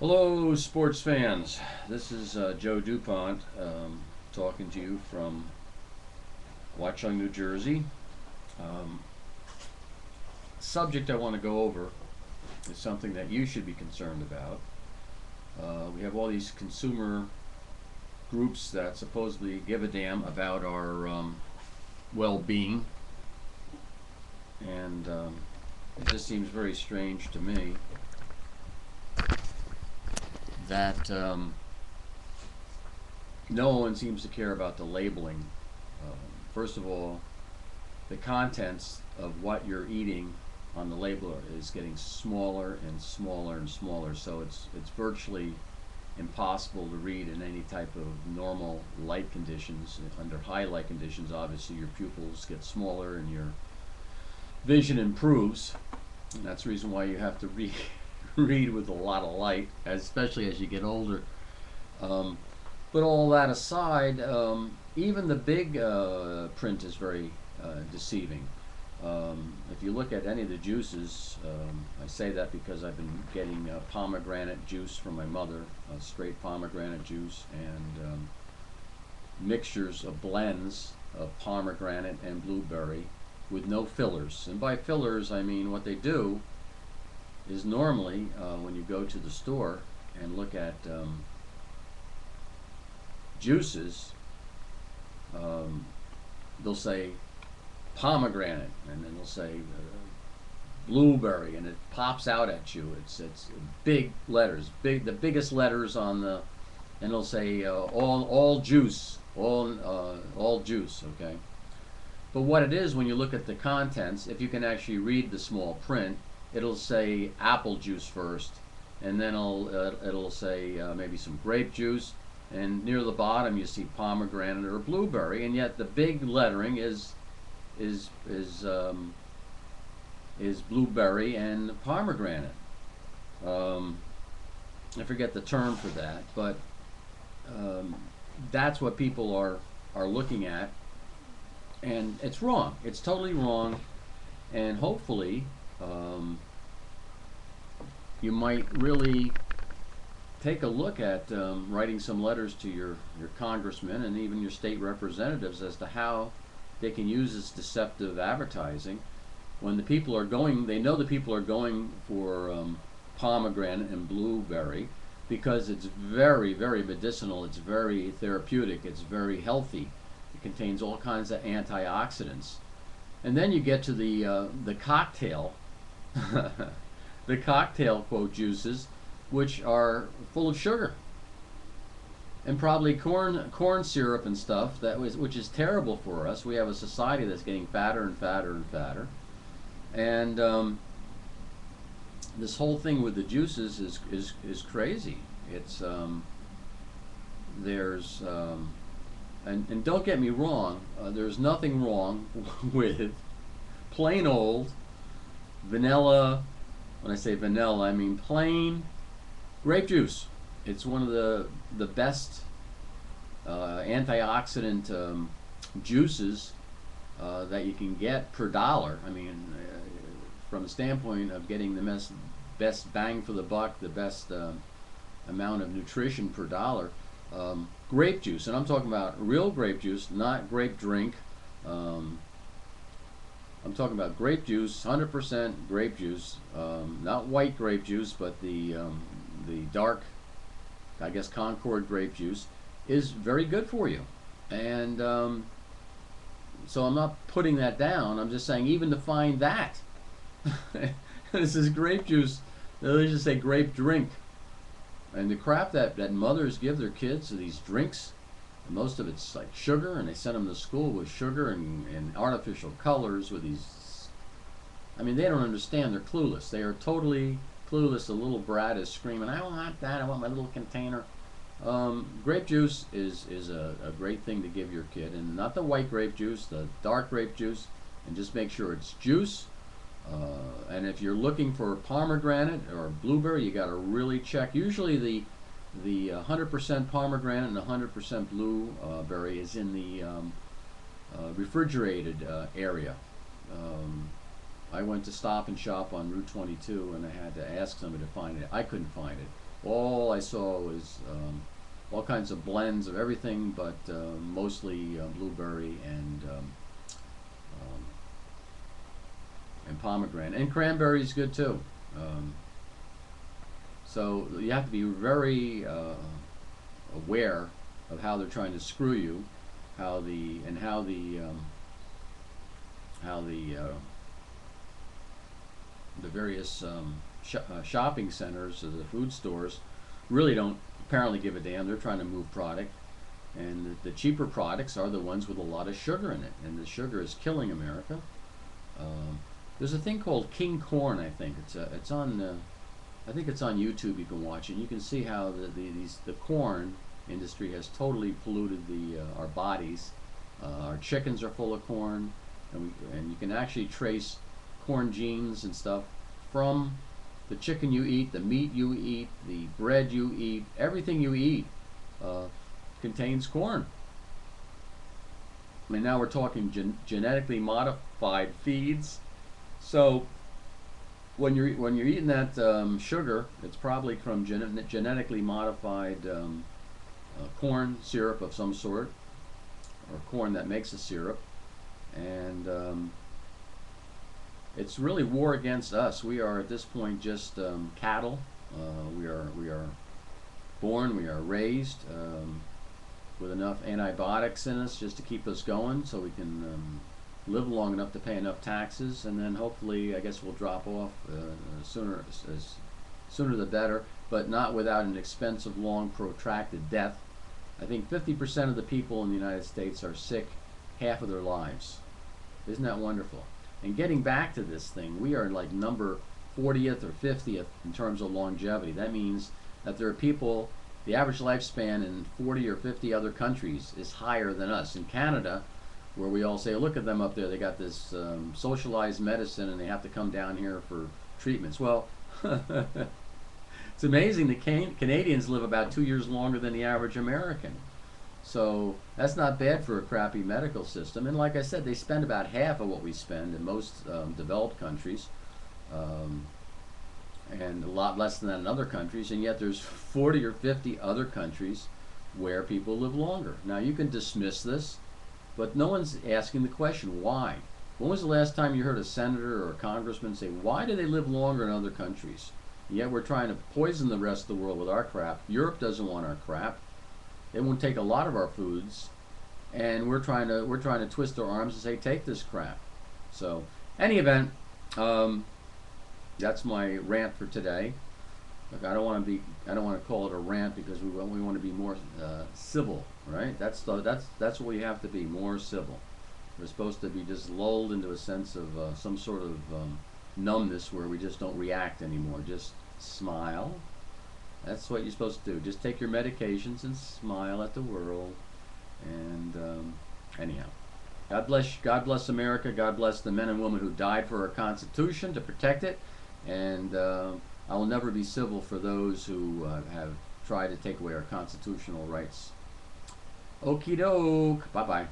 Hello, sports fans. This is Joe DuPont talking to you from Watchung, New Jersey. Um, Subject I want to go over is something that you should be concerned about. We have all these consumer groups that supposedly give a damn about our well-being, and it just seems very strange to me that no one seems to care about the labeling. First of all, the contents of what you're eating on the label is getting smaller and smaller and smaller, so it's virtually impossible to read in any type of normal light conditions. Under high light conditions, obviously your pupils get smaller and your vision improves. And that's the reason why you have to read with a lot of light, especially as you get older. Um, but all that aside, even the big print is very deceiving. If you look at any of the juices, I say that because I've been getting pomegranate juice from my mother, straight pomegranate juice, and mixtures of blends of pomegranate and blueberry with no fillers. And by fillers, I mean what they do is normally when you go to the store and look at juices, um, they'll say pomegranate, and then they'll say blueberry, and it pops out at you. It's big letters, the biggest letters on the, and it'll say all juice, all juice. Okay, but what it is, when you look at the contents, if you can actually read the small print, it'll say apple juice first, and then it'll say maybe some grape juice, and near the bottom you see pomegranate or blueberry, and yet the big lettering is is um, is blueberry and pomegranate. Um, I forget the term for that, but um, that's what people are looking at, and it's wrong. It's totally wrong, and hopefully um, you might really take a look at writing some letters to your congressmen and even your state representatives as to how they can use this deceptive advertising when the people are going, they know the people are going for pomegranate and blueberry because it's very, very medicinal, it's very therapeutic, it's very healthy. It contains all kinds of antioxidants. And then you get to the cocktail, the cocktail quote juices, which are full of sugar and probably corn syrup and stuff which is terrible for us. We have a society that's getting fatter and fatter and fatter, and this whole thing with the juices is crazy. It's there's and don't get me wrong, there's nothing wrong with plain old vanilla. When I say vanilla, I mean plain grape juice. It's one of the best antioxidant juices that you can get per dollar. I mean, from the standpoint of getting the best bang for the buck, the best amount of nutrition per dollar. Grape juice, and I'm talking about real grape juice, not grape drink. Um, I'm talking about grape juice, 100% grape juice, not white grape juice, but the dark, I guess, Concord grape juice is very good for you. And so I'm not putting that down. I'm just saying, even to find that, this is grape juice. They just say grape drink. And the crap that mothers give their kids are these drinks, most of it's like sugar, and they send them to school with sugar and artificial colors with these. I mean, they don't understand. They're clueless. They are totally clueless. The little brat is screaming, "I want that! I want my little container." Grape juice is a great thing to give your kid, and not the white grape juice, the dark grape juice, and just make sure it's juice. And if you're looking for pomegranate or blueberry, you got to really check. Usually the 100% pomegranate and 100% blueberry is in the refrigerated area. Um, I went to Stop and Shop on Route 22, and I had to ask somebody to find it. I couldn't find it. all I saw was all kinds of blends of everything, but mostly blueberry um, and pomegranate, and cranberry is good too. Um, so you have to be very aware of how they're trying to screw you, how the various shopping centers, the food stores, really don't apparently give a damn. They're trying to move product, and the cheaper products are the ones with a lot of sugar in it, and the sugar is killing America. Um, there's a thing called King Corn, I think. It's on I think it's on YouTube. You can watch it. And you can see how the corn industry has totally polluted our bodies. Our chickens are full of corn, and you can actually trace corn genes and stuff from the chicken you eat, the meat you eat, the bread you eat, everything you eat uh, contains corn. I mean, now we're talking genetically modified feeds. So when you're eating that sugar, it's probably from genetically modified corn syrup of some sort, or corn that makes a syrup, and it's really war against us. We are at this point just cattle. We are born, we are raised with enough antibiotics in us just to keep us going, so we can live long enough to pay enough taxes, and then hopefully, I guess we'll drop off sooner the better, but not without an expensive, long, protracted death. I think 50% of the people in the United States are sick half of their lives. Isn't that wonderful? And getting back to this thing, we are like number 40th or 50th in terms of longevity. That means that there are people, the average lifespan in 40 or 50 other countries is higher than us. In Canada, where we all say, look at them up there, they got this socialized medicine and they have to come down here for treatments. Well, it's amazing that Canadians live about 2 years longer than the average American. So that's not bad for a crappy medical system. And like I said, they spend about half of what we spend in most developed countries, um, and a lot less than that in other countries. And yet there's 40 or 50 other countries where people live longer. Now you can dismiss this, but no one's asking the question, why? When was the last time you heard a senator or a congressman say, why do they live longer in other countries? And yet we're trying to poison the rest of the world with our crap. Europe doesn't want our crap. They won't take a lot of our foods, and we're trying to twist our arms and say, take this crap. So, any event, that's my rant for today. Look, I don't want to call it a rant, because we want to be more civil, right? That's what we have to be, more civil. We're supposed to be just lulled into a sense of some sort of numbness where we just don't react anymore. Just smile. That's what you're supposed to do. Just take your medications and smile at the world. And anyhow, God bless America. God bless the men and women who died for our Constitution to protect it. And I will never be civil for those who have tried to take away our constitutional rights. Okie doke. Bye bye.